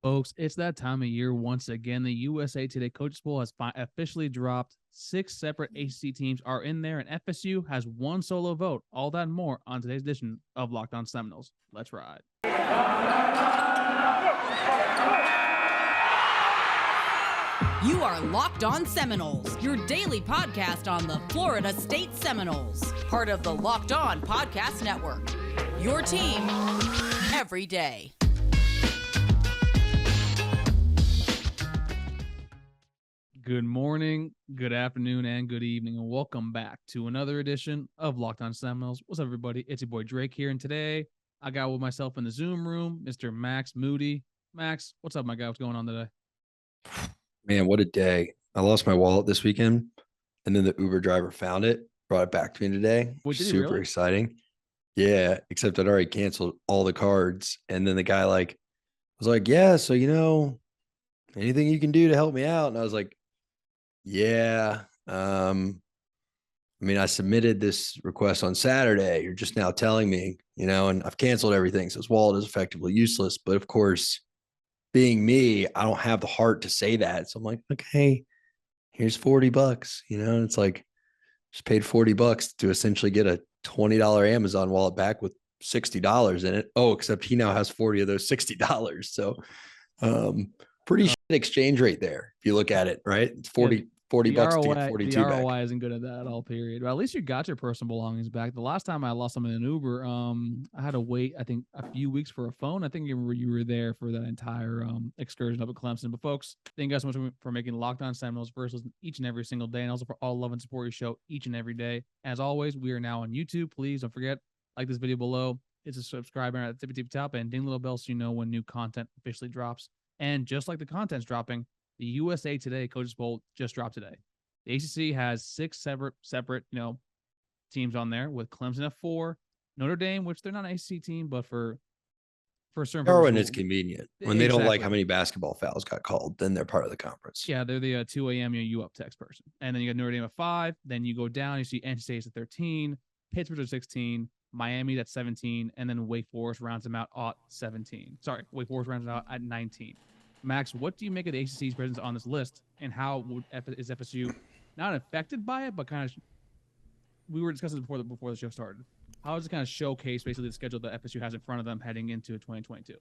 Folks, it's that time of year once again. The USA Today Coaches Poll has officially dropped. 6 separate ACC teams are in there, and FSU has 1 solo vote. All that and more on today's edition of Locked On Seminoles. Let's ride. You are Locked On Seminoles, your daily podcast on the Florida State Seminoles, part of the Locked On Podcast Network. Your team every day. Good morning, good afternoon, and good evening, and welcome back to another edition of Locked On Seminoles. What's up, everybody? It's your boy Drake here, and today I got with myself in the Zoom room, Mr. Max Moody. Max, what's up, my guy? What's going on today? Man, what a day. I lost my wallet this weekend, and then the Uber driver found it, brought it back to me today. Wait, Super really? exciting. Yeah, except I'd already canceled all the cards. And then the guy was like, yeah, so, anything you can do to help me out? And I was like, yeah. I submitted this request on Saturday. You're just now telling me, and I've canceled everything. So his wallet is effectively useless. But of course, being me, I don't have the heart to say that. So I'm like, okay, here's $40. And it's like, just paid $40 to essentially get a $20 Amazon wallet back with $60 in it. Oh, except he now has 40 of those $60. So pretty shit exchange rate there. If you look at it, right? It's 40 bucks to get 42 the back. ROI isn't good at that all period. But at least you got your personal belongings back. The last time I lost something in Uber, I had to wait, I think, a few weeks for a phone. I think you were there for that entire excursion up at Clemson. But folks, thank you guys so much for making Locked On Seminoles first each and every single day, and also for all love and support your show each and every day. As always, we are now on YouTube. Please don't forget, like this video below. It's a subscribe button at the tippy top and ding the little bell so you know when new content officially drops. And just like the content's dropping, the USA Today Coaches Poll just dropped today. The ACC has 6 separate teams on there, with Clemson at 4, Notre Dame, which they're not an ACC team, but for a certain Or when it's convenient. When they don't like Exactly. how many basketball fouls got called, then they're part of the conference. Yeah, they're the 2 a.m. U up text person. And then you got Notre Dame at 5. Then you go down, you see NC State's at 13, Pittsburgh's at 16, Miami at 17, and then Wake Forest rounds them out at 17. Sorry, Wake Forest rounds them out at 19. Max, what do you make of the ACC's presence on this list, and how is FSU not affected by it, but kind of, we were discussing before the show started. How does it kind of showcase basically the schedule that FSU has in front of them heading into 2022?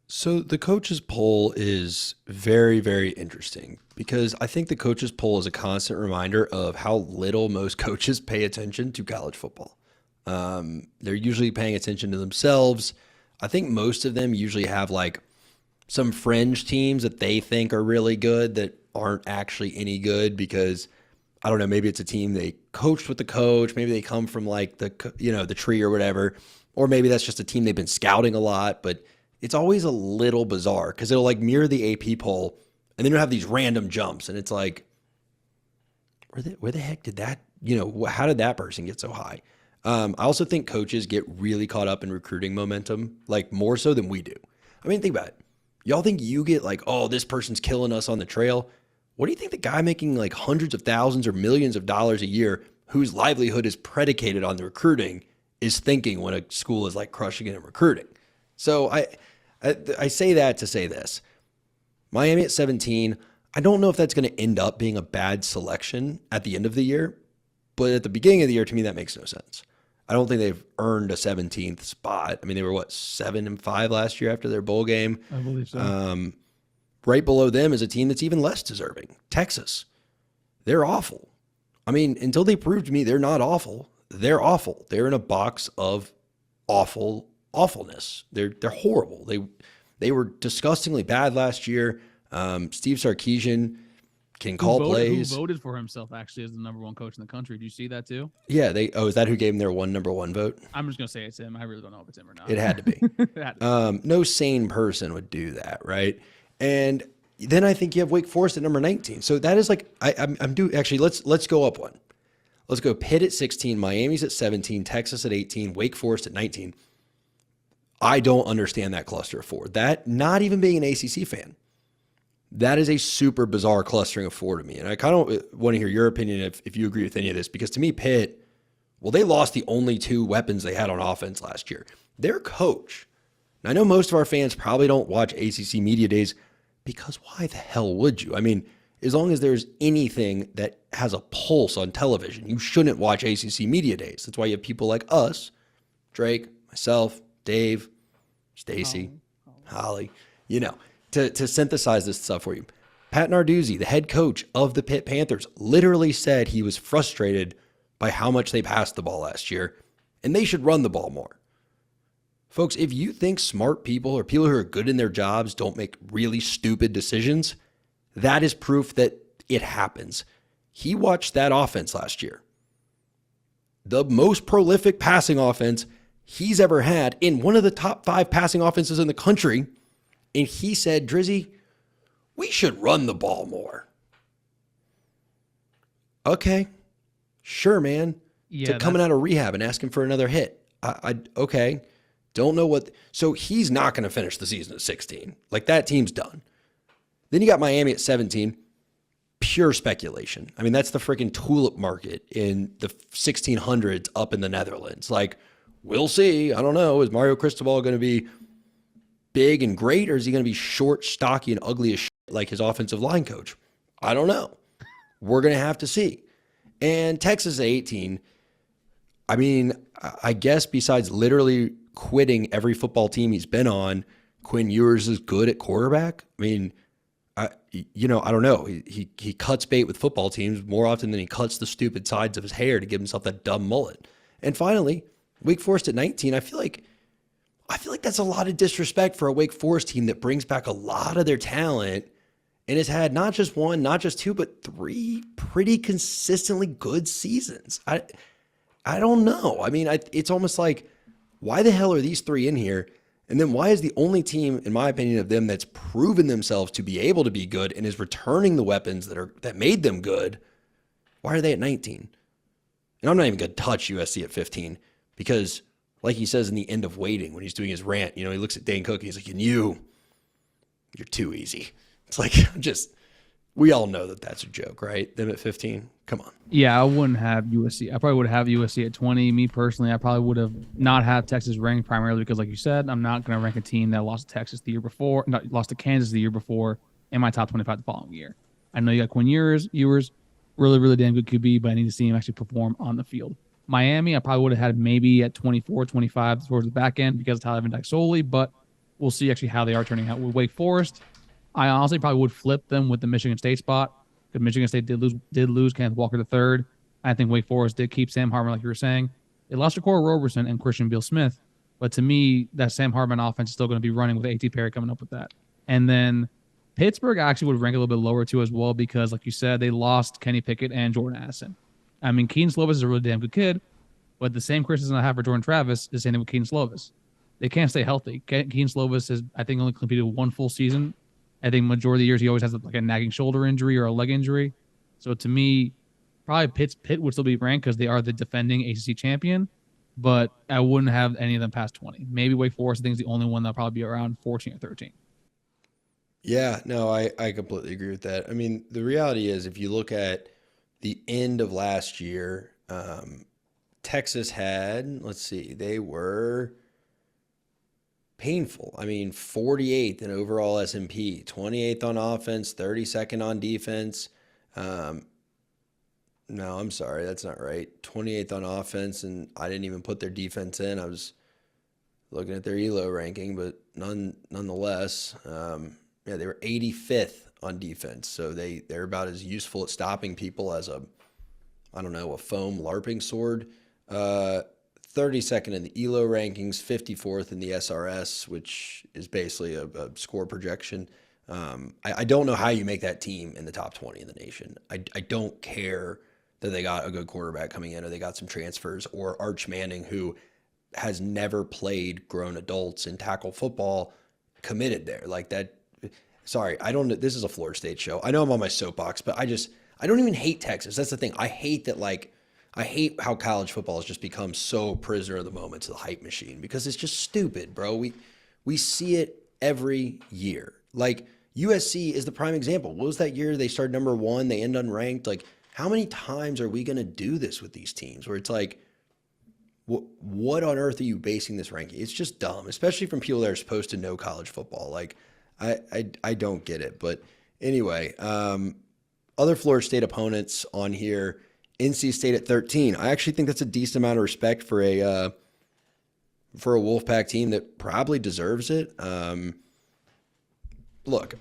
So the coaches poll is very, very interesting, because I think the coaches poll is a constant reminder of how little most coaches pay attention to college football. They're usually paying attention to themselves. I think most of them usually have some fringe teams that they think are really good that aren't actually any good, because I don't know, maybe it's a team they coached with the coach, maybe they come from the tree or whatever, or maybe that's just a team they've been scouting a lot. But it's always a little bizarre, because it'll mirror the AP poll, and then you'll have these random jumps, and it's like, where the heck did that, how did that person get so high? I also think coaches get really caught up in recruiting momentum, more so than we do. Think about it. Y'all think you get oh, this person's killing us on the trail? What do you think the guy making hundreds of thousands or millions of dollars a year, whose livelihood is predicated on the recruiting, is thinking when a school is crushing it in recruiting? So I say that to say this. Miami at 17, I don't know if that's going to end up being a bad selection at the end of the year, but at the beginning of the year, to me, that makes no sense. I don't think they've earned a 17th spot. They were 7-5 last year after their bowl game. I believe so. Right below them is a team that's even less deserving, Texas. They're awful. Until they prove to me they're not awful, they're awful. They're in a box of awfulness. They're horrible. They were disgustingly bad last year. Steve Sarkisian can call plays. Who voted for himself actually as the number 1 coach in the country? Do you see that too? Yeah. Is that who gave him their number one vote? I'm just going to say it's him. I really don't know if it's him or not. It had to be. No sane person would do that, right? And then I think you have Wake Forest at number 19. So that is actually, let's go up one. Let's go Pitt at 16, Miami's at 17, Texas at 18, Wake Forest at 19. I don't understand that cluster of 4. That, not even being an ACC fan, that is a super bizarre clustering of 4 to me. And I kind of want to hear your opinion if you agree with any of this, because to me, Pitt, they lost the only 2 weapons they had on offense last year. Their coach And I know most of our fans probably don't watch ACC Media Days because why the hell would you? I mean, as long as there's anything that has a pulse on television, you shouldn't watch ACC Media Days. That's why you have people like us, Drake, myself, Dave, Stacy, Holly, to synthesize this stuff for you. Pat Narduzzi, the head coach of the Pitt Panthers, literally said he was frustrated by how much they passed the ball last year, and they should run the ball more. Folks, if you think smart people or people who are good in their jobs don't make really stupid decisions, that is proof that it happens. He watched that offense last year. The most prolific passing offense he's ever had in one of the top 5 passing offenses in the country, and he said, Drizzy, we should run the ball more. Okay, sure, man. Yeah, Coming out of rehab and asking for another hit. Okay. Don't know what. So he's not going to finish the season at 16. Like, that team's done. Then you got Miami at 17. Pure speculation. I mean, that's the freaking tulip market in the 1600s up in the Netherlands. Like, we'll see. I don't know. Is Mario Cristobal going to be big and great, or is he going to be short, stocky, and ugly as shit like his offensive line coach? I don't know. We're going to have to see. And Texas at 18, I mean, I guess besides literally quitting every football team he's been on, Quinn Ewers is good at quarterback. I mean, I don't know. He cuts bait with football teams more often than he cuts the stupid sides of his hair to give himself that dumb mullet. And finally, Wake Forest at 19, I feel like that's a lot of disrespect for a Wake Forest team that brings back a lot of their talent and has had not just one, not just two, but 3 pretty consistently good seasons. I don't know. I mean, it's almost like, why the hell are these 3 in here? And then why is the only team, in my opinion, of them that's proven themselves to be able to be good and is returning the weapons that made them good, why are they at 19? And I'm not even going to touch USC at 15 because, like he says in the end of Waiting when he's doing his rant, he looks at Dane Cook and he's like, you're too easy. It's like, we all know that that's a joke, right? Them at 15? Come on. Yeah, I wouldn't have USC. I probably would have USC at 20. Me personally, I probably would have not have Texas ranked primarily because, like you said, I'm not going to rank a team that lost to Texas the year before, not lost to Kansas the year before, in my top 25 the following year. I know you got Quinn Ewers, really, really damn good QB, but I need to see him actually perform on the field. Miami, I probably would have had maybe at 24, 25 towards the back end because of Tyler Van Dyke solely, but we'll see actually how they are turning out with Wake Forest. I honestly probably would flip them with the Michigan State spot because Michigan State did lose Kenneth Walker III. I think Wake Forest did keep Sam Hartman, like you were saying. They lost to Cora Roberson and Christian Beal-Smith, but to me, that Sam Hartman offense is still going to be running with A.T. Perry coming up with that. And then Pittsburgh I actually would rank a little bit lower too as well because, like you said, they lost Kenny Pickett and Jordan Addison. I mean, Keaton Slovis is a really damn good kid, but the same criticism I have for Jordan Travis is saying with Keaton Slovis. They can't stay healthy. Keaton Slovis has, I think, only completed 1 full season. I think majority of the years he always has like a nagging shoulder injury or a leg injury. So to me, probably Pitt would still be ranked because they are the defending ACC champion, but I wouldn't have any of them past 20. Maybe Wake Forest I think is the only one that'll probably be around 14 or 13. Yeah, no, I completely agree with that. I mean, the reality is if you look at the end of last year, Texas had, they were painful. I mean, 48th in overall S&P, 28th on offense, 32nd on defense. No, I'm sorry, that's not right. 28th on offense, and I didn't even put their defense in. I was looking at their ELO ranking, but nonetheless, they were 85th on defense. So they're about as useful at stopping people as a foam LARPing sword. 32nd in the ELO rankings, 54th in the SRS, which is basically a score projection. I don't know how you make that team in the top 20 in the nation. I don't care that they got a good quarterback coming in or they got some transfers or Arch Manning, who has never played grown adults in tackle football, committed there. Like that. Sorry, this is a Florida State show. I know I'm on my soapbox, but I don't even hate Texas. That's the thing. I hate how college football has just become so prisoner of the moment to the hype machine because it's just stupid, bro. We see it every year. Like USC is the prime example. What was that year they started number 1, they end unranked? Like, how many times are we going to do this with these teams where it's like, what on earth are you basing this ranking? It's just dumb, especially from people that are supposed to know college football. Like, I don't get it. But anyway, other Florida State opponents on here, NC State at 13. I actually think that's a decent amount of respect for a Wolfpack team that probably deserves it. Look,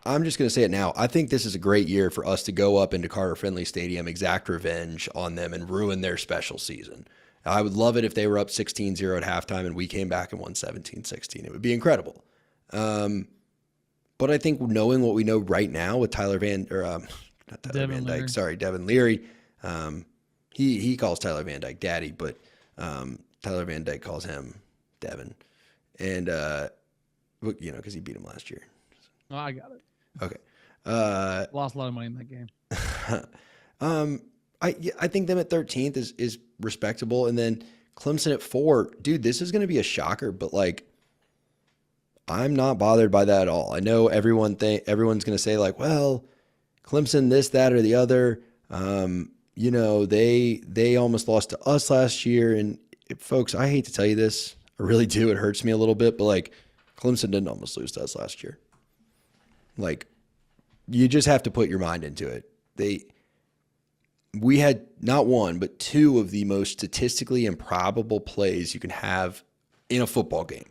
I'm just going to say it now. I think this is a great year for us to go up into Carter Finley Stadium, exact revenge on them, and ruin their special season. I would love it if they were up 16-0 at halftime and we came back and won 17-16. It would be incredible. But I think knowing what we know right now with Devin Leary. He calls Tyler Van Dyke daddy, but Tyler Van Dyke calls him Devin. And, because he beat him last year. Oh, I got it. Okay. Lost a lot of money in that game. I think them at 13th is respectable. And then Clemson at 4. Dude, this is going to be a shocker, but like, I'm not bothered by that at all. I know everyone's going to say like, well, Clemson, this, that, or the other. They almost lost to us last year. And folks, I hate to tell you this. I really do. It hurts me a little bit, but like, Clemson didn't almost lose to us last year. Like, you just have to put your mind into it. We had not one, but two of the most statistically improbable plays you can have in a football game.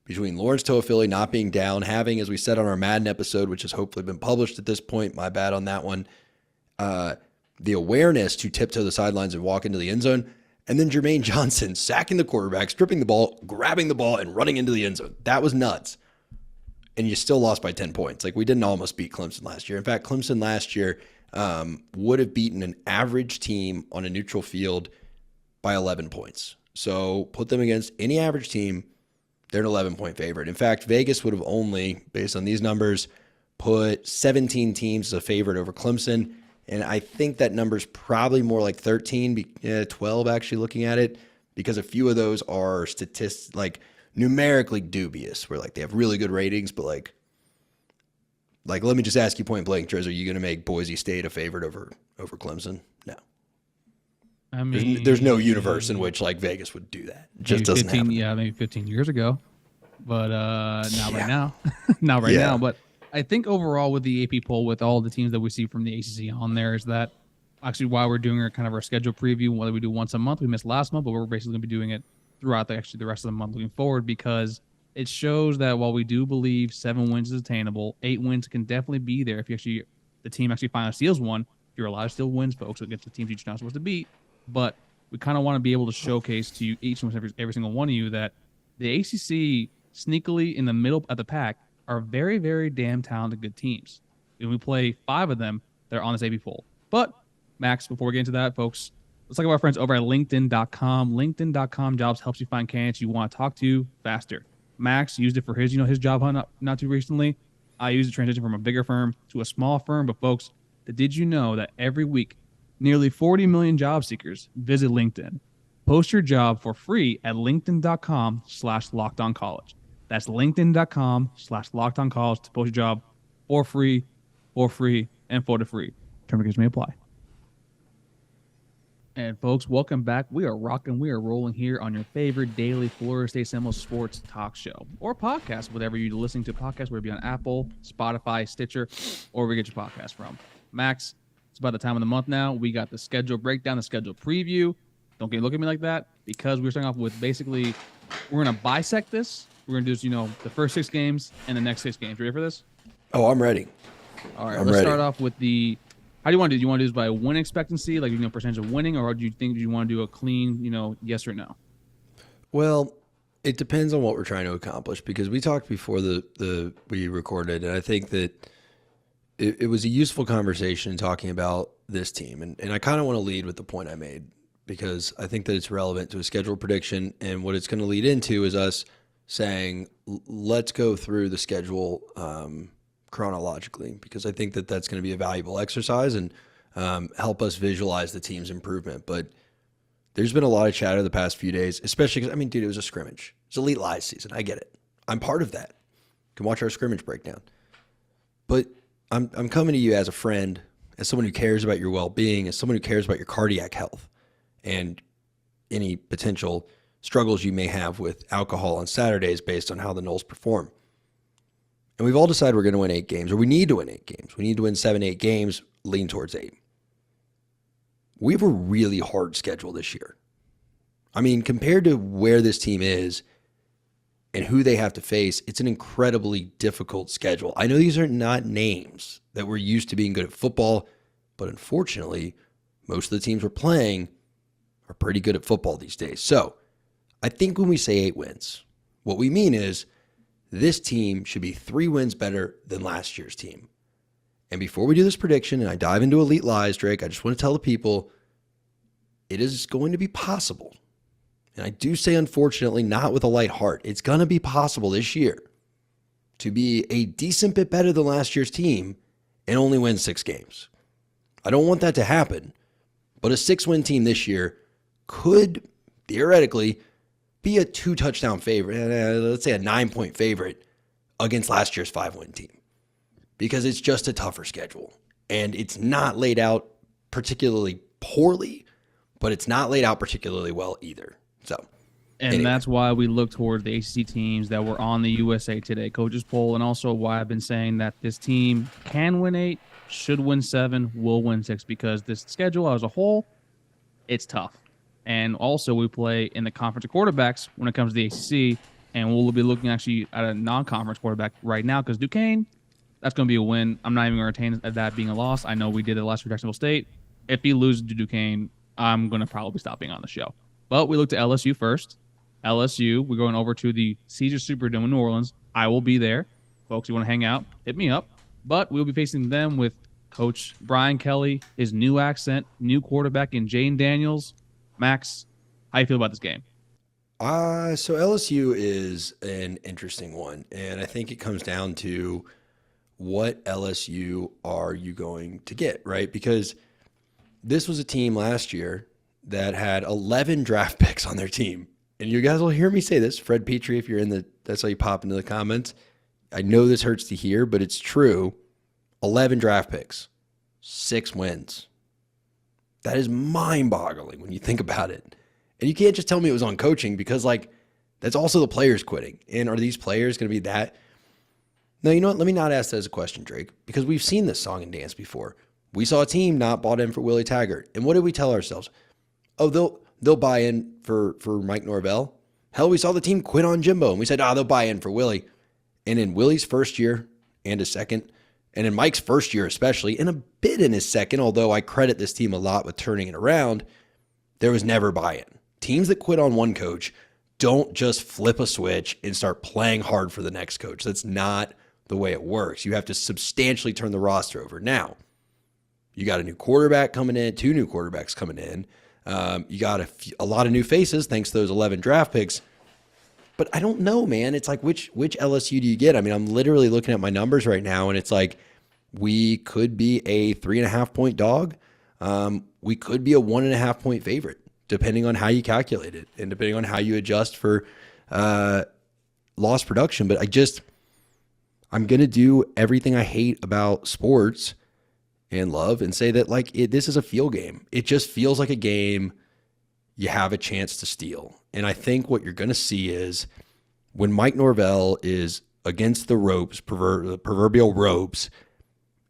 Between Lawrence Toafili not being down, having, as we said on our Madden episode, which has hopefully been published at this point, my bad on that one, the awareness to tiptoe the sidelines and walk into the end zone, and then Jermaine Johnson sacking the quarterback, stripping the ball, grabbing the ball, and running into the end zone. That was nuts. And you still lost by 10 points. Like, we didn't almost beat Clemson last year. In fact, Clemson last year would have beaten an average team on a neutral field by 11 points. So put them against any average team, they're an 11-point favorite. In fact, Vegas would have only, based on these numbers, put 17 teams as a favorite over Clemson. And I think that number's probably more like 12 actually looking at it, because a few of those are numerically dubious, where like they have really good ratings, but like let me just ask you point blank, Triz, are you going to make Boise State a favorite over Clemson? No. I mean, there's no universe in which like Vegas would do that. It just doesn't happen. Yeah, maybe 15 years ago, but not right now. Not right now. But I think overall with the AP poll, with all the teams that we see from the ACC on there, is that actually while we're doing our schedule preview, whether we do once a month, we missed last month, but we're basically going to be doing it throughout the rest of the month looking forward, because it shows that while we do believe 7 wins is attainable, 8 wins can definitely be there if the team actually finally steals one. You're allowed to steal wins, folks, against the teams you're not supposed to beat. But we kind of want to be able to showcase to you, each and every single one of you, that the ACC sneakily in the middle of the pack are very, very damn talented, good teams. And we play 5 of them that are on this AP poll. But, Max, before we get into that, folks, let's talk about our friends over at LinkedIn.com. LinkedIn.com jobs helps you find candidates you want to talk to faster. Max used it for his job hunt not too recently. I used the transition from a bigger firm to a small firm. But, folks, did you know that every week, nearly 40 million job seekers visit LinkedIn? Post your job for free at linkedin.com/lockedoncollege. That's linkedin.com/lockedoncollege to post your job for free, and for the free. Terms and conditions may apply. And folks, welcome back. We are rocking, we are rolling here on your favorite daily Florida State Seminoles sports talk show or podcast, whatever you're listening to podcasts, whether it be on Apple, Spotify, Stitcher, or where you get your podcast from. Max, it's about the time of the month now. We got the schedule breakdown, the schedule preview. Don't look at me like that, because we're starting off with basically, we're going to bisect this. We're going to do, the first 6 games and the next 6 games. Ready for this? Oh, I'm ready. All right, let's start off with how do you want to do? Do you want to do this by win expectancy, like percentage of winning, or do you want to do a clean, yes or no? Well, it depends on what we're trying to accomplish, because we talked before we recorded, and I think that it was a useful conversation talking about this team, and I kind of want to lead with the point I made, because I think that it's relevant to a schedule prediction, and what it's going to lead into is us saying, let's go through the schedule chronologically, because I think that that's going to be a valuable exercise and help us visualize the team's improvement. But there's been a lot of chatter the past few days, especially because, dude, it was a scrimmage. It's Elite Lies season. I get it. I'm part of that. You can watch our scrimmage breakdown. But I'm coming to you as a friend, as someone who cares about your well-being, as someone who cares about your cardiac health. And any potential struggles you may have with alcohol on Saturdays based on how the Noles perform. And we've all decided we're going to win 8 games, or we need to win 8 games. We need to win 7, 8 games, lean towards 8. We have a really hard schedule this year. I mean, compared to where this team is and who they have to face, it's an incredibly difficult schedule. I know these are not names that we're used to being good at football, but unfortunately, most of the teams we're playing are pretty good at football these days. So I think when we say 8 wins, what we mean is this team should be 3 wins better than last year's team. And before we do this prediction and I dive into Elite Lies, Drake, I just want to tell the people it is going to be possible. And I do say, unfortunately, not with a light heart. It's going to be possible this year to be a decent bit better than last year's team and only win 6 games. I don't want that to happen, but a 6-win team this year could theoretically be a 2-touchdown favorite, let's say a 9-point favorite against last year's 5-win team, because it's just a tougher schedule. And it's not laid out particularly poorly, but it's not laid out particularly well either. So, and anyway, that's why we look toward the ACC teams that were on the USA Today coaches poll, and also why I've been saying that this team can win 8, should win 7, will win 6, because this schedule as a whole, it's tough. And also we play in the conference of quarterbacks when it comes to the ACC, and we'll be looking actually at a non-conference quarterback right now, because Duquesne, that's going to be a win. I'm not even going to retain that being a loss. I know we did it last year at Jacksonville State. If he loses to Duquesne, I'm going to probably stop being on the show. But we look to LSU first. LSU, we're going over to the Caesar Superdome in New Orleans. I will be there. Folks, you want to hang out, hit me up. But we'll be facing them with Coach Brian Kelly, his new accent, new quarterback in Jane Daniels. Max, how you feel about this game? So LSU is an interesting one, and I think it comes down to what LSU are you going to get, right? Because this was a team last year that had 11 draft picks on their team. And you guys will hear me say this, Fred Petrie, if you're that's how you pop into the comments. I know this hurts to hear, but it's true. 11 draft picks, 6 wins. That is mind-boggling when you think about it. And you can't just tell me it was on coaching, because that's also the players quitting. And are these players going to be that? No, you know what? Let me not ask that as a question, Drake, because we've seen this song and dance before. We saw a team not bought in for Willie Taggart. And what did we tell ourselves? Oh, they'll buy in for Mike Norvell. Hell, we saw the team quit on Jimbo, and we said, they'll buy in for Willie. And in Willie's first year and his second, and in Mike's first year especially, and a bit in his second, although I credit this team a lot with turning it around, there was never buy-in. Teams that quit on one coach don't just flip a switch and start playing hard for the next coach. That's not the way it works. You have to substantially turn the roster over. Now, you got a new quarterback coming in, 2 new quarterbacks coming in. You got a lot of new faces thanks to those 11 draft picks. But I don't know, man. It's like, which LSU do you get? I mean, I'm literally looking at my numbers right now, and it's like we could be a 3.5-point dog. We could be a 1.5-point favorite, depending on how you calculate it and depending on how you adjust for lost production. But I'm going to do everything I hate about sports and love and say that this is a feel game. It just feels like a game you have a chance to steal. And I think what you're going to see is when Mike Norvell is against the ropes, the proverbial ropes,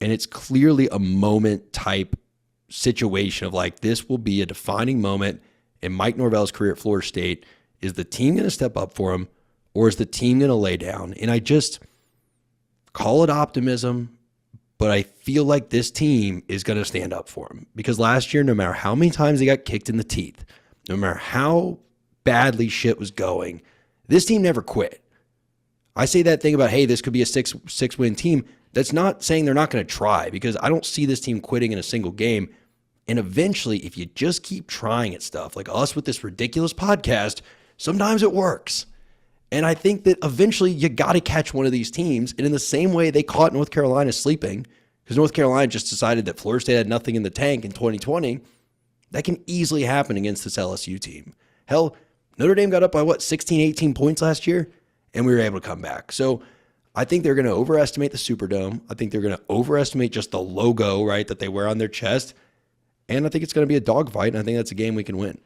and it's clearly a moment type situation of this will be a defining moment in Mike Norvell's career at Florida State. Is the team going to step up for him, or is the team going to lay down? And I just call it optimism, but I feel like this team is going to stand up for him, because last year, no matter how many times they got kicked in the teeth, no matter how badly shit was going, this team never quit. I say that thing about, hey, this could be a six-win team. That's not saying they're not going to try, because I don't see this team quitting in a single game. And eventually, if you just keep trying at stuff, like us with this ridiculous podcast, sometimes it works. And I think that eventually you got to catch one of these teams. And in the same way they caught North Carolina sleeping, because North Carolina just decided that Florida State had nothing in the tank in 2020, that can easily happen against this LSU team. Hell, Notre Dame got up by 16, 18 points last year, and we were able to come back. So I think they're going to overestimate the Superdome. I think they're going to overestimate just the logo, right, that they wear on their chest. And I think it's going to be a dogfight, and I think that's a game we can win.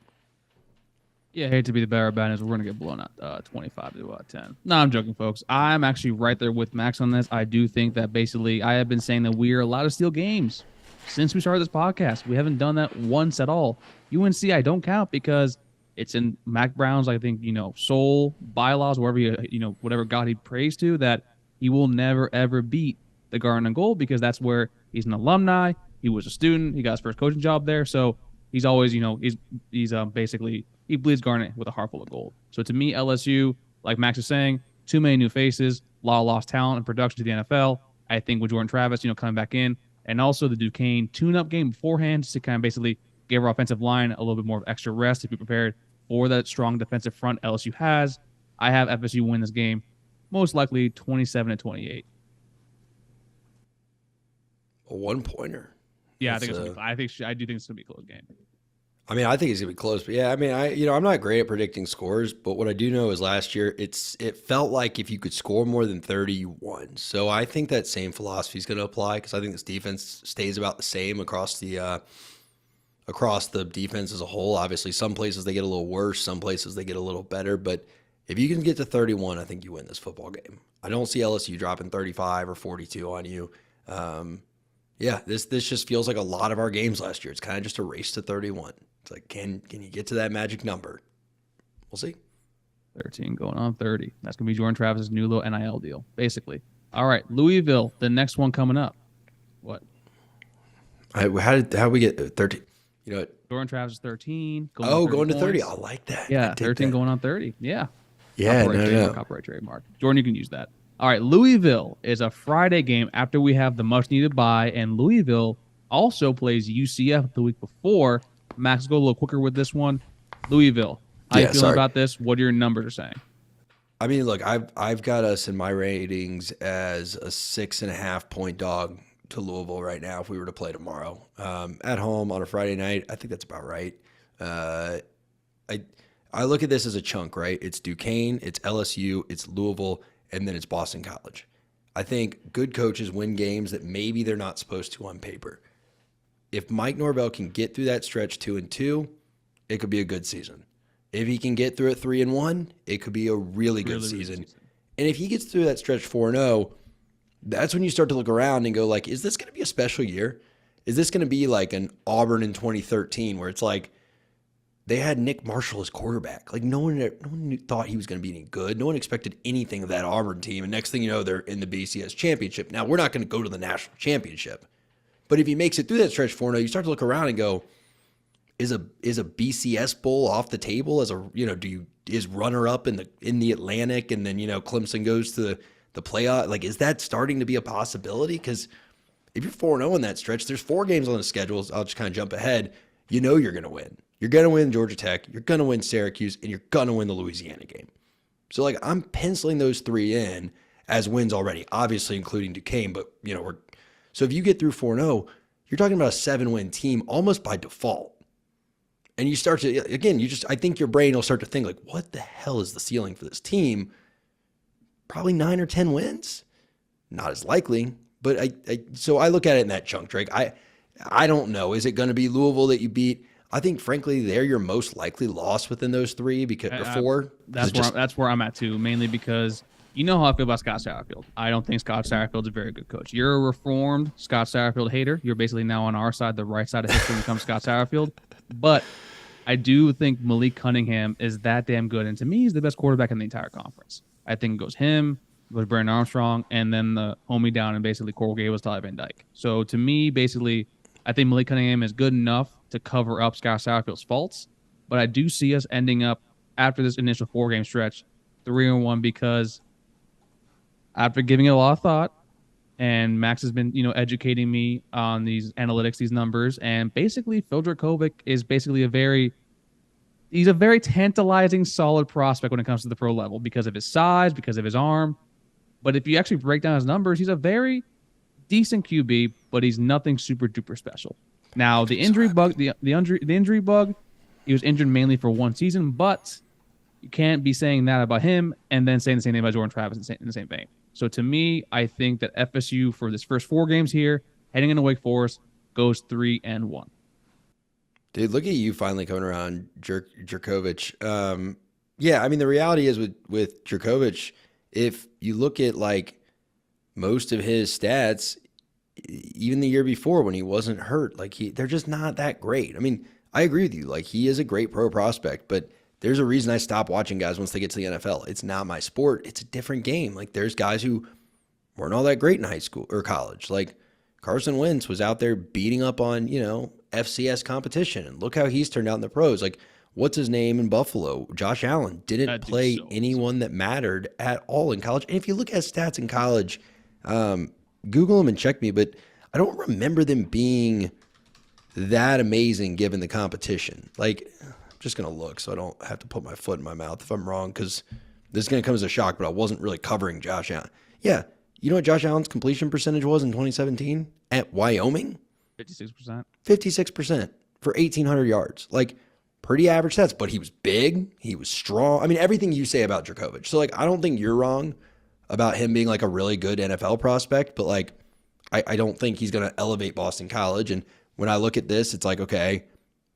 Yeah, I hate to be the bearer of bad news. We're going to get blown out 25 to 10. No, I'm joking, folks. I'm actually right there with Max on this. I do think that basically I have been saying that we are allowed to steal games since we started this podcast. We haven't done that once at all. UNC, I don't count because it's in Mac Brown's, I think, soul, bylaws, whatever God he prays to, that he will never, ever beat the Garden and Gold because that's where he's an alumni. He was a student. He got his first coaching job there. So he's always, he's basically, he bleeds Garnet with a heart full of gold. So to me, LSU, like Max is saying, too many new faces, a lot of lost talent and production to the NFL. I think with Jordan Travis, coming back in, and also the Duquesne tune-up game beforehand to kind of basically give our offensive line a little bit more of extra rest to be prepared for that strong defensive front LSU has. I have FSU win this game, most likely 27-28. A one-pointer. Yeah, I do think it's going to be a close game. I mean, I think it's gonna be close, but yeah, I mean, I'm not great at predicting scores, but what I do know is last year it felt like if you could score more than 30, you won. So I think that same philosophy is gonna apply because I think this defense stays about the same across the defense as a whole. Obviously, some places they get a little worse, some places they get a little better, but if you can get to 31, I think you win this football game. I don't see LSU dropping 35 or 42 on you. Yeah, this just feels like a lot of our games last year. It's kind of just a race to 31. It's like, can you get to that magic number? We'll see. 13 going on 30. That's going to be Jordan Travis's new little NIL deal, basically. All right, Louisville, the next one coming up. What? How did we get 13? You know what? Jordan Travis is 13. Going to 30. I like that. Yeah, 13 going on 30. Yeah. Yeah, Copyright trademark. Jordan, you can use that. All right, Louisville is a Friday game after we have the much-needed bye, and Louisville also plays UCF the week before. Max, go a little quicker with this one. Louisville, how you feeling about this? What are your numbers are saying? I mean, look, I've got us in my ratings as a 6.5 point dog to Louisville right now if we were to play tomorrow. At home on a Friday night, I think that's about right. I look at this as a chunk, right? It's Duquesne, it's LSU, it's Louisville, and then it's Boston College. I think good coaches win games that maybe they're not supposed to on paper. If Mike Norvell can get through that stretch 2-2, it could be a good season. If he can get through it 3-1, it could be a really good season. And if he gets through that stretch 4-0, that's when you start to look around and go like, is this going to be a special year? Is this going to be like an Auburn in 2013 where it's like they had Nick Marshall as quarterback? Like no one thought he was going to be any good. No one expected anything of that Auburn team. And next thing you know, they're in the BCS championship. Now, we're not going to go to the national championship. But if he makes it through that stretch 4-0, you start to look around and go, is a BCS bowl off the table as a is runner up in the Atlantic and then Clemson goes to the playoff? Like, is that starting to be a possibility? Because if you're 4-0 in that stretch, there's 4 games on the schedule. I'll just kind of jump ahead. You're going to win. You're going to win Georgia Tech. You're going to win Syracuse, and you're going to win the Louisiana game. So like I'm penciling those 3 in as wins already, obviously including Duquesne. But so if you get through 4-0, you're talking about a 7-win team almost by default. And you start to, again, I think your brain will start to think like, what the hell is the ceiling for this team? Probably 9 or 10 wins. Not as likely, but so I look at it in that chunk, Drake. I don't know. Is it going to be Louisville that you beat? I think, frankly, they're your most likely loss within those 3 because before. That's where I'm at too, mainly because you know how I feel about Scott Satterfield. I don't think Scott Satterfield's a very good coach. You're a reformed Scott Satterfield hater. You're basically now on our side, the right side of history when it comes to Scott Satterfield. But I do think Malik Cunningham is that damn good. And to me, he's the best quarterback in the entire conference. I think it goes him, it goes Brandon Armstrong, and then the homie down and basically Coral Gables, Tyler Van Dyke. So to me, basically, I think Malik Cunningham is good enough to cover up Scott Satterfield's faults. But I do see us ending up, after this initial 4-game stretch, 3-1 because after giving it a lot of thought, and Max has been, educating me on these analytics, these numbers, and basically Phil Dracovic is basically he's a very tantalizing, solid prospect when it comes to the pro level because of his size, because of his arm. But if you actually break down his numbers, he's a very decent QB, but he's nothing super duper special. Now the injury bug, the injury bug, he was injured mainly for 1 season, but you can't be saying that about him and then saying the same thing about Jordan Travis in the same vein. So to me, I think that FSU for this first 4 games here, heading into Wake Forest, goes 3-1. Dude, look at you finally coming around, Jerkovich. Yeah, I mean, the reality is with Jerkovich, if you look at like most of his stats, even the year before when he wasn't hurt, like they're just not that great. I mean, I agree with you. Like, he is a great pro prospect, but there's a reason I stop watching guys once they get to the NFL. It's not my sport. It's a different game. Like, there's guys who weren't all that great in high school or college. Like, Carson Wentz was out there beating up on, FCS competition, and look how he's turned out in the pros. Like, what's his name in Buffalo? Josh Allen didn't play anyone that mattered at all in college. And if you look at stats in college, Google them and check me, but I don't remember them being that amazing given the competition. Like, I'm just going to look so I don't have to put my foot in my mouth if I'm wrong, because this is going to come as a shock, but I wasn't really covering Josh Allen. Yeah. You know what Josh Allen's completion percentage was in 2017 at Wyoming? 56%. 56% for 1,800 yards. Like, pretty average stats, but he was big. He was strong. I mean, everything you say about Jerkovich. So, like, I don't think you're wrong about him being, like, a really good NFL prospect, but, like, I don't think he's going to elevate Boston College. And when I look at this, it's like, okay,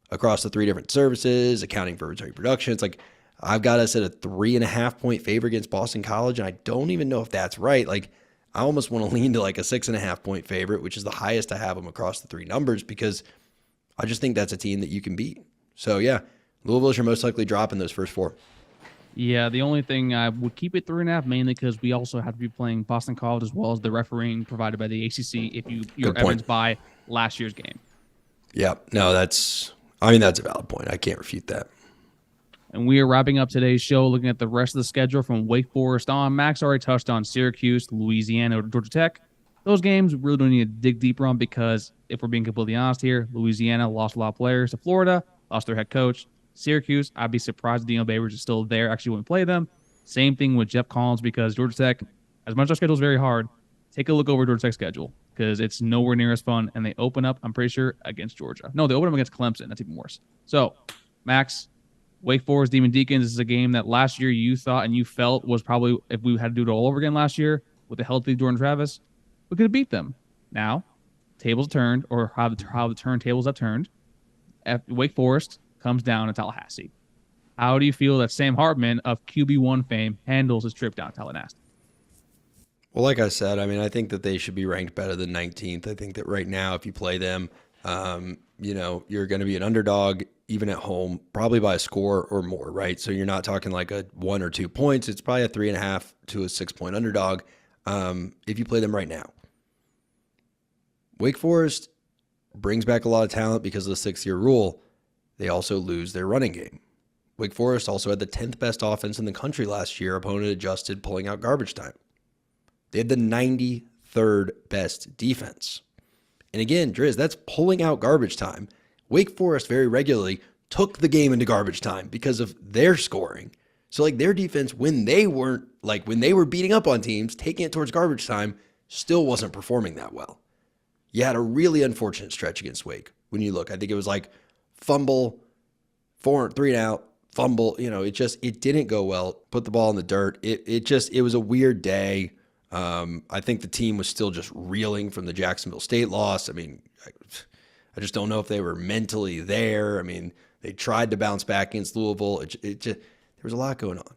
across the 3 different services, accounting for returning production, it's like, I've got us at a 3.5-point favor against Boston College, and I don't even know if that's right. Like, I almost want to lean to like a 6.5-point favorite, which is the highest I have them across the 3 numbers, because I just think that's a team that you can beat. So, yeah, Louisville is your most likely drop in those first 4. Yeah, the only thing I would keep it 3.5 mainly because we also have to be playing Boston College as well as the refereeing provided by the ACC if you're evidenced by last year's game. Yeah, no, that's a valid point. I can't refute that. And we are wrapping up today's show looking at the rest of the schedule from Wake Forest on. Max already touched on Syracuse, Louisiana, or Georgia Tech. Those games we really don't need to dig deeper on because if we're being completely honest here, Louisiana lost a lot of players to Florida, lost their head coach. Syracuse, I'd be surprised if Dino Babers is still there, actually wouldn't play them. Same thing with Jeff Collins because Georgia Tech, as much as our schedule is very hard, take a look over Georgia Tech's schedule because it's nowhere near as fun. And they open up, I'm pretty sure, against Georgia. No, they open up against Clemson. That's even worse. So, Max, Wake Forest Demon Deacons is a game that last year you thought and you felt was probably, if we had to do it all over again last year with a healthy Jordan Travis, we could have beat them. Now, tables turned, or how the turntables have turned. Wake Forest comes down to Tallahassee. How do you feel that Sam Hartman of QB1 fame handles his trip down to Tallahassee? Well, like I said, I mean, I think that they should be ranked better than 19th. I think that right now, if you play them, you're going to be an underdog even at home, probably by a score or more, right? So you're not talking like a 1 or 2 points. It's probably a 3.5 to a 6-point underdog if you play them right now. Wake Forest brings back a lot of talent because of the 6-year rule. They also lose their running game. Wake Forest also had the 10th best offense in the country last year, opponent adjusted, pulling out garbage time. They had the 93rd best defense. And again, Driz, that's pulling out garbage time. Wake Forest very regularly took the game into garbage time because of their scoring. So like their defense, when they were beating up on teams, taking it towards garbage time, still wasn't performing that well. You had a really unfortunate stretch against Wake. When you look, I think it was like fumble, 3 and out, fumble. It didn't go well. Put the ball in the dirt. It was a weird day. I think the team was still just reeling from the Jacksonville State loss. I mean, I just don't know if they were mentally there. I mean, they tried to bounce back against Louisville. There was a lot going on.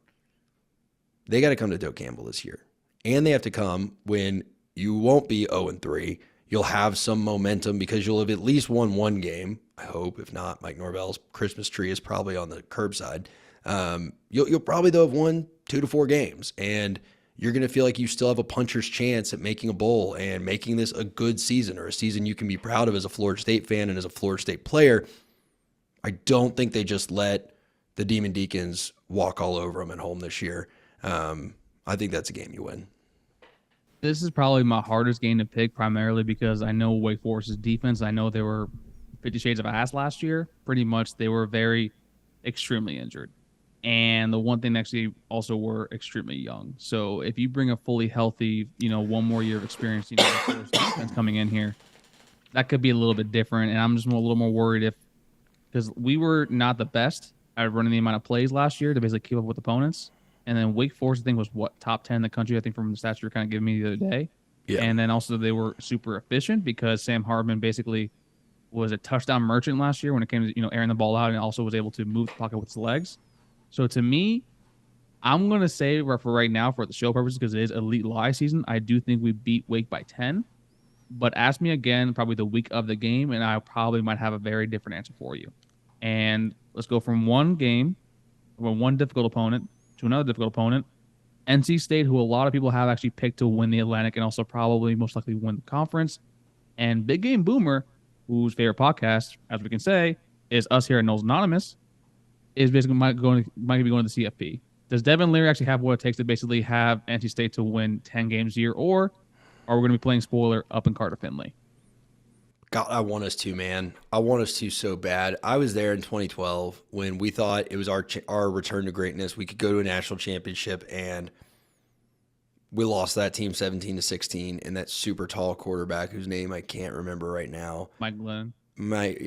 They got to come to Doak Campbell this year. And they have to come when you won't be 0-3. You'll have some momentum because you'll have at least won 1 game. I hope. If not, Mike Norvell's Christmas tree is probably on the curbside. You'll probably, though, have won 2 to 4 games. And you're going to feel like you still have a puncher's chance at making a bowl and making this a good season or a season you can be proud of as a Florida State fan and as a Florida State player. I don't think they just let the Demon Deacons walk all over them at home this year. I think that's a game you win. This is probably my hardest game to pick, primarily because I know Wake Forest's defense. I know they were 50 Shades of Ass last year. Pretty much they were extremely injured. And the one thing actually also were extremely young. So if you bring a fully healthy, 1 more year of experience, defense coming in here, that could be a little bit different. And I'm just a little more worried because we were not the best at running the amount of plays last year to basically keep up with opponents. And then Wake Forest, I think, was top 10 in the country, I think, from the stats you were kind of giving me the other day. Yeah. And then also they were super efficient because Sam Hartman basically was a touchdown merchant last year when it came to, airing the ball out, and also was able to move the pocket with his legs. So to me, I'm going to say for right now, for the show purposes, because it is Elite Lie season, I do think we beat Wake by 10. But ask me again probably the week of the game, and I probably might have a very different answer for you. And let's go from one difficult opponent to another difficult opponent. NC State, who a lot of people have actually picked to win the Atlantic and also probably most likely win the conference. And Big Game Boomer, whose favorite podcast, as we can say, is us here at Knowles Anonymous, is basically might be going to the CFP. Does Devin Leary actually have what it takes to basically have NC State to win 10 games a year, or are we going to be playing spoiler up in Carter Finley? God, I want us to, man. I want us to so bad. I was there in 2012 when we thought it was our return to greatness. We could go to a national championship, and we lost that team 17-16, and that super tall quarterback whose name I can't remember right now. Mike Glennon. Mike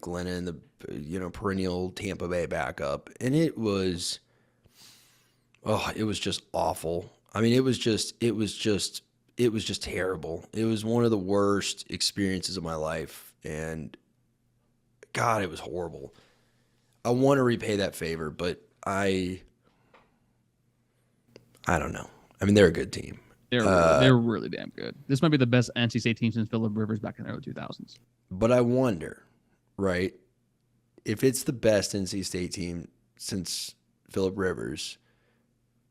Glennon, the perennial Tampa Bay backup, and it was just awful. I mean, it was just terrible. It was one of the worst experiences of my life, and God, it was horrible. I want to repay that favor, but I don't know. I mean, they're a good team. They're really damn good. This might be the best NC State team since Phillip Rivers back in the early 2000s. But I wonder, right, if it's the best NC State team since Phillip Rivers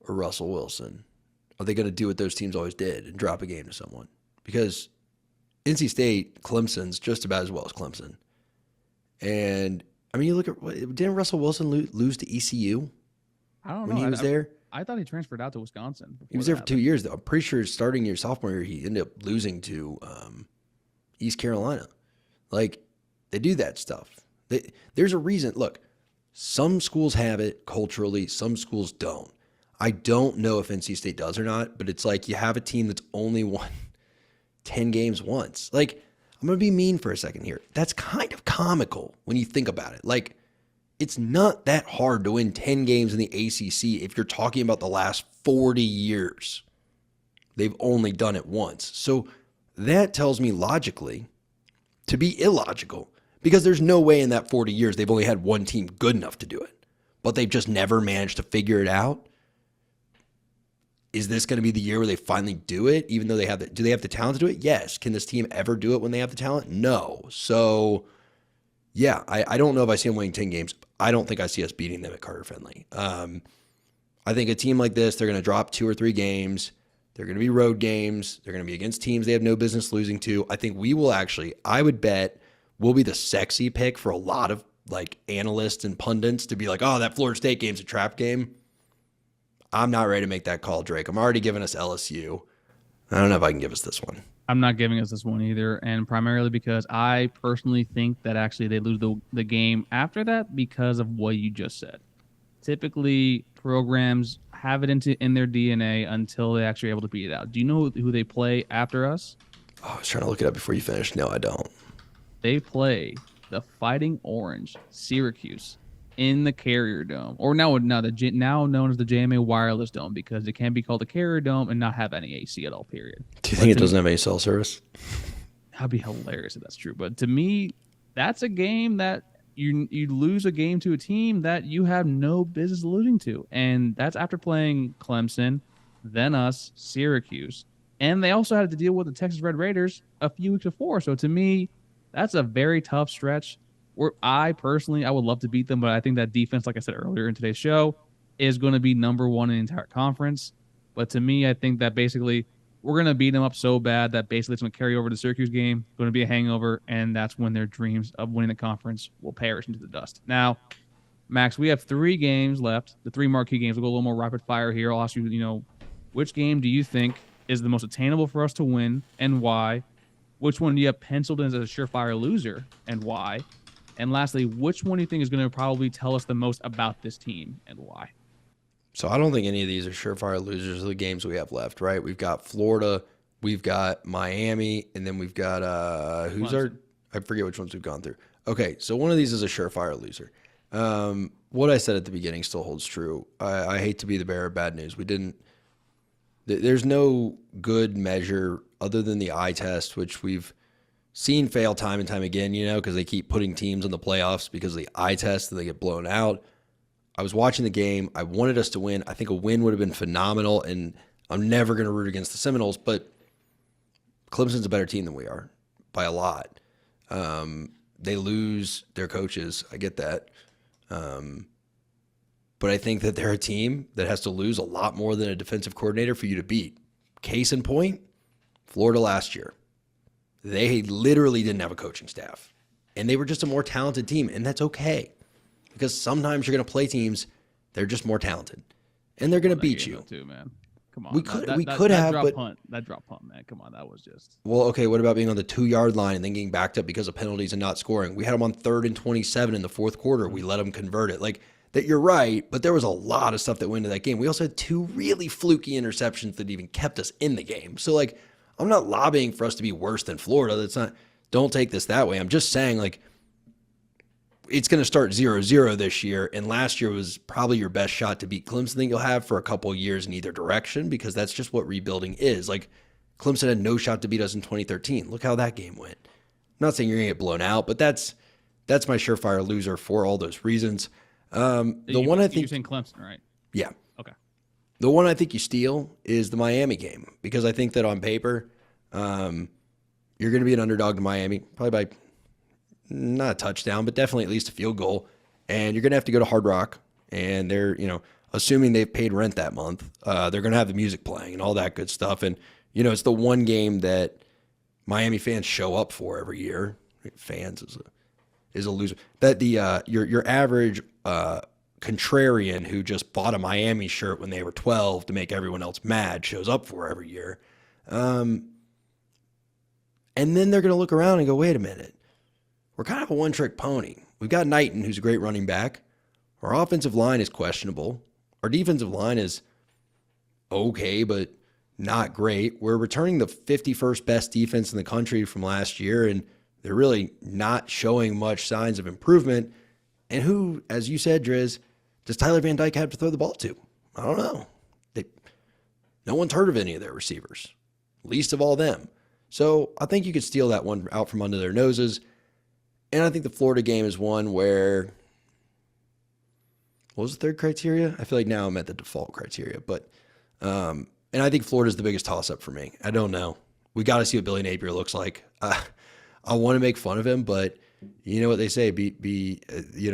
or Russell Wilson, are they going to do what those teams always did and drop a game to someone? Because NC State, Clemson's just about as well as Clemson. And, I mean, you look at, didn't Russell Wilson lose to ECU? I don't know. When he was there? I thought he transferred out to Wisconsin. He was there for 2 years, though. I'm pretty sure starting your sophomore year, he ended up losing to East Carolina. Like, they do that stuff. There's a reason. Look, some schools have it culturally. Some schools don't. I don't know if NC State does or not, but it's like you have a team that's only won 10 games once. Like, I'm going to be mean for a second here. That's kind of comical when you think about it. Like, it's not that hard to win 10 games in the ACC if you're talking about the last 40 years. They've only done it once. So that tells me logically to be illogical, because there's no way in that 40 years they've only had one team good enough to do it, but they've just never managed to figure it out. Is this going to be the year where they finally do it, even though do they have the talent to do it? Yes. Can this team ever do it when they have the talent? No. So, yeah, I don't know if I see them winning 10 games. I don't think I see us beating them at Carter Finley. I think a team like this, they're going to drop 2 or 3 games. They're going to be road games. They're going to be against teams they have no business losing to. I think we will actually, I would bet, we'll be the sexy pick for a lot of like analysts and pundits to be like, oh, that Florida State game's a trap game. I'm not ready to make that call, Drake. I'm already giving us LSU. I don't know if I can give us this one. I'm not giving us this one either, and primarily because I personally think that actually they lose the game after that because of what you just said. Typically, programs have it in their DNA until they actually are able to beat it out. Do you know who they play after us? Oh, I was trying to look it up before you finished. No, I don't. They play the Fighting Orange, Syracuse, in the Carrier Dome, or now known as the JMA Wireless Dome, because it can be called the Carrier Dome and not have any AC at all, period. Do you think it doesn't have any cell service? That'd be hilarious if that's true. But to me, that's a game that you lose a game to a team that you have no business losing to. And that's after playing Clemson, then us, Syracuse. And they also had to deal with the Texas Red Raiders a few weeks before. So to me, that's a very tough stretch. Where I would love to beat them, but I think that defense, like I said earlier in today's show, is going to be number one in the entire conference. But to me, I think that basically we're going to beat them up so bad that basically it's going to carry over to the Syracuse game, going to be a hangover, and that's when their dreams of winning the conference will perish into the dust. Now, Max, we have 3 games left, the 3 marquee games. We'll go a little more rapid fire here. I'll ask you, which game do you think is the most attainable for us to win and why? Which one do you have penciled in as a surefire loser and why? And lastly, which one do you think is going to probably tell us the most about this team and why? So I don't think any of these are surefire losers of the games we have left, right? We've got Florida, we've got Miami, and then we've got I forget which ones we've gone through. Okay, so one of these is a surefire loser. What I said at the beginning still holds true. I hate to be the bearer of bad news. There's no good measure other than the eye test, which we've seen fail time and time again, because they keep putting teams in the playoffs because of the eye test and they get blown out. I was watching the game. I wanted us to win. I think a win would have been phenomenal, and I'm never going to root against the Seminoles, but Clemson's a better team than we are by a lot. They lose their coaches. I get that. But I think that they're a team that has to lose a lot more than a defensive coordinator for you to beat. Case in point, Florida last year. They literally didn't have a coaching staff. And they were just a more talented team, and that's okay. Because sometimes you're going to play teams, they're just more talented. And they're going to beat you. Too, man. Come on. We could have, but that drop punt, man. Come on, that was just. Well, okay. What about being on the 2-yard line and then getting backed up because of penalties and not scoring? We had them on 3rd and 27 in the fourth quarter. We let them convert it. Like that, you're right. But there was a lot of stuff that went into that game. We also had 2 really fluky interceptions that even kept us in the game. So like, I'm not lobbying for us to be worse than Florida. That's not. Don't take this that way. I'm just saying like. It's going to start 0-0 this year, and last year was probably your best shot to beat Clemson that you'll have for a couple of years in either direction, because that's just what rebuilding is. Like, Clemson had no shot to beat us in 2013. Look how that game went. I'm not saying you're going to get blown out, but that's my surefire loser for all those reasons. You're saying Clemson, right? Yeah. Okay. The one I think you steal is the Miami game, because I think that on paper, you're going to be an underdog to Miami, probably by not a touchdown, but definitely at least a field goal. And you're going to have to go to Hard Rock. And they're, assuming they've paid rent that month, they're going to have the music playing and all that good stuff. And, it's the one game that Miami fans show up for every year. Fans is a loser. That your average contrarian who just bought a Miami shirt when they were 12 to make everyone else mad shows up for every year. And then they're going to look around and go, wait a minute. We're kind of a one-trick pony. We've got Knighton, who's a great running back. Our offensive line is questionable. Our defensive line is okay, but not great. We're returning the 51st best defense in the country from last year, and they're really not showing much signs of improvement. And who, as you said, Driz, does Tyler Van Dyke have to throw the ball to? I don't know. No one's heard of any of their receivers, least of all them. So I think you could steal that one out from under their noses. And I think the Florida game is one where, what was the third criteria? I feel like now I'm at the default criteria. But, and I think Florida's the biggest toss-up for me. I don't know. We got to see what Billy Napier looks like. I want to make fun of him, but you know what they say, be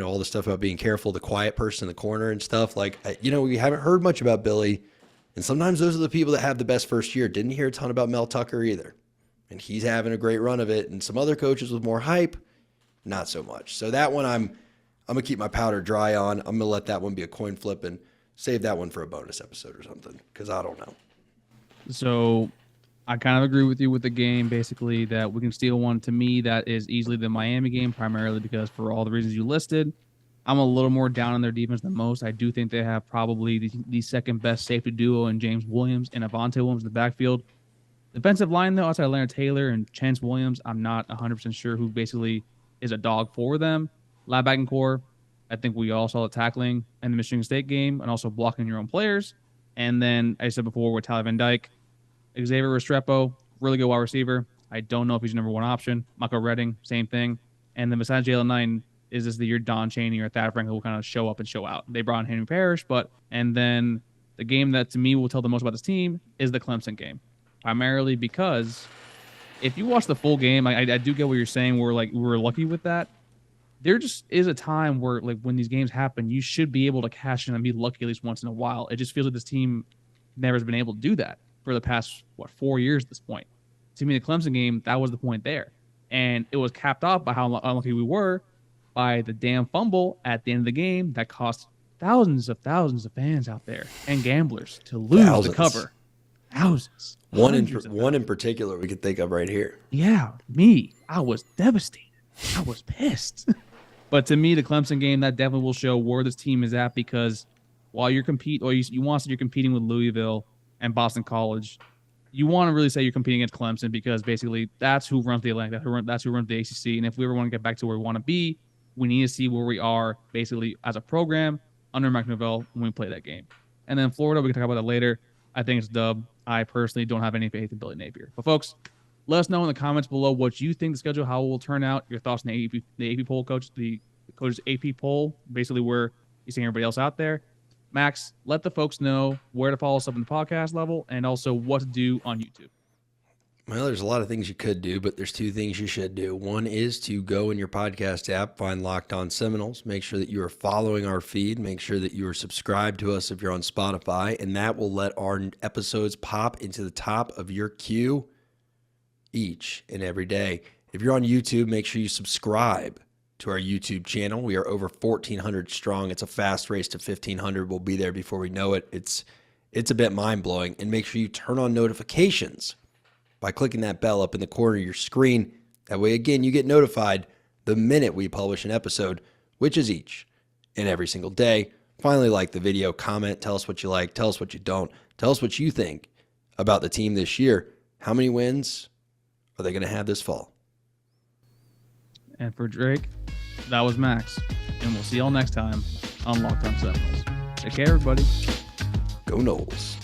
all the stuff about being careful, the quiet person in the corner and stuff. Like, we haven't heard much about Billy. And sometimes those are the people that have the best first year. Didn't hear a ton about Mel Tucker either. And he's having a great run of it. And some other coaches with more hype, not so much. So that one I'm going to keep my powder dry on. I'm going to let that one be a coin flip and save that one for a bonus episode or something, because I don't know. So I kind of agree with you with the game, basically, that we can steal one. To me, that is easily the Miami game, primarily because for all the reasons you listed. I'm a little more down on their defense than most. I do think they have probably the second best safety duo in James Williams and Avonte Williams in the backfield. Defensive line, though, outside of Leonard Taylor and Chance Williams, I'm not 100% sure who basically is a dog for them. Linebacking core, I think we all saw the tackling in the Michigan State game and also blocking your own players. And then, as I said before, with Tyler Van Dyke, Xavier Restrepo, really good wide receiver. I don't know if he's your number one option. Michael Redding, same thing. And then besides Jalen Knighton, is this the year Don Chaney or Thad Franklin will kind of show up and show out? They brought in Henry Parrish, and then the game that to me will tell the most about this team is the Clemson game. Primarily because if you watch the full game, I do get what you're saying. We're lucky with that. There just is a time where, like, when these games happen, you should be able to cash in and be lucky at least once in a while. It just feels like this team never has been able to do that for the past 4 years at this point. To me, the Clemson game, that was the point there, and it was capped off by how unlucky we were by the damn fumble at the end of the game that cost thousands of fans out there and gamblers to lose the cover. Thousands. One in particular we could think of right here. Yeah, me. I was devastated. I was pissed. But to me, the Clemson game, that definitely will show where this team is at, because while you want to say you're competing with Louisville and Boston College, you want to really say you're competing against Clemson, because basically that's who runs the Atlantic, that's who runs the ACC. And if we ever want to get back to where we want to be, we need to see where we are basically as a program under Mike Novell when we play that game. And then Florida, we can talk about that later. I think it's dub. I personally don't have any faith in Billy Napier. But folks, Let us know in the comments below what you think the schedule, how it will turn out, your thoughts on the AP poll, Coach, the Coach's AP poll, basically where you see everybody else out there. Max, let the folks know where to follow us up in the podcast level and also what to do on YouTube. Well, there's a lot of things you could do, but there's two things you should do. One is to go in your podcast app, find Locked On Seminoles. Make sure that you are following our feed. Make sure that you are subscribed to us if you're on Spotify, and that will let our episodes pop into the top of your queue each and every day. If you're on YouTube, make sure you subscribe to our YouTube channel. We are over 1,400 strong. It's a fast race to 1,500. We'll be there before we know it. It's a bit mind-blowing. And make sure you turn on notifications by clicking that bell up in the corner of your screen. That way, again, you get notified the minute we publish an episode, which is each and every single day. Finally, like the video, comment, tell us what you like, tell us what you don't, tell us what you think about the team this year. How many wins are they going to have this fall? And for Drake, that was Max. And we'll see y'all next time on Locked On Seminoles. Take care, everybody. Go Noles.